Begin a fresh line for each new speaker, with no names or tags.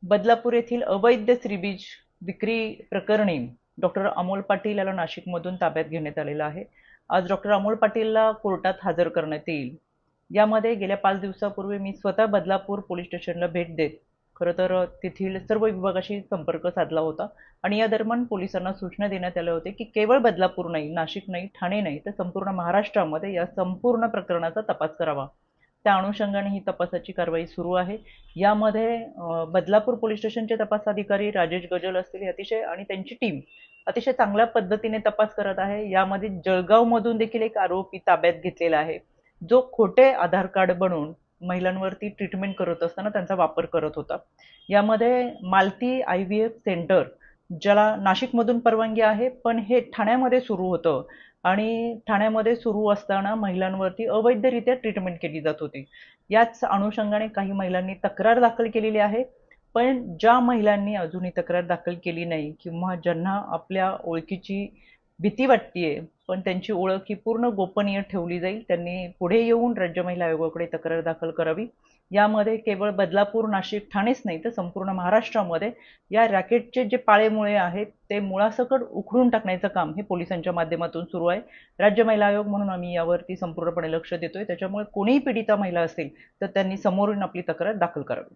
बदलापूर येथील अवैध श्रीबीज विक्री प्रकरणी डॉक्टर अमोल पाटील याला नाशिकमधून ताब्यात घेण्यात आलेलं आहे। आज डॉक्टर अमोल पाटीलला कोर्टात हजर करण्यात येईल। यामध्ये गेल्या 5 दिवसापूर्वी मी स्वतः बदलापूर पोलीस स्टेशनला भेट देत खरं तर तेथील सर्व विभागाशी संपर्क साधला होता आणि या दरम्यान पोलिसांना सूचना देण्यात आल्या होत्या की केवळ बदलापूर नाही, नाशिक नाही, ठाणे नाही तर संपूर्ण महाराष्ट्रामध्ये या संपूर्ण प्रकरणाचा तपास करावा। त्या अनुषंगाने ही तपासाची कारवाई सुरू आहे। यामध्ये बदलापूर पोलीस स्टेशनचे तपास अधिकारी राजेश गजल असतील अतिशय आणि त्यांची टीम अतिशय चांगल्या पद्धतीने तपास करत आहे। यामध्ये जळगाव मधून देखील एक आरोपी ताब्यात घेतलेला आहे, जो खोटे आधार कार्ड बनवून महिलांवरती ट्रीटमेंट करत असताना त्यांचा वापर करत होता। यामध्ये मालती IVF सेंटर, ज्याला नाशिकमधून परवानगी आहे पण हे ठाण्यामध्ये सुरू होतं आणि ठाण्यामध्ये सुरू असताना महिलांवरती अवैधरित्या ट्रीटमेंट केली जात होती। याच अनुषंगाने काही महिलांनी तक्रार दाखल केलेली आहे, पण ज्या महिलांनी अजूनही तक्रार दाखल केली नाही किंवा ज्यांना आपल्या ओळखीची भीती वाटतेय पण त्यांची ओळख ही पूर्ण गोपनीय ठेवली जाईल, त्यांनी पुढे येऊन राज्य महिला आयोगाकडे तक्रार दाखल करावी। यामध्ये केवळ बदलापूर, नाशिक, ठाणेच नाही तर संपूर्ण महाराष्ट्रामध्ये या रॅकेटचे जे पाळेमुळे आहेत ते मुळासकट उखडून टाकण्याचं काम हे पोलिसांच्या माध्यमातून सुरू आहे। राज्य महिला आयोग म्हणून आम्ही यावरती संपूर्णपणे लक्ष देतोय, त्याच्यामुळे कोणीही पीडिता महिला असेल तर त्यांनी समोरून आपली तक्रार दाखल करावी।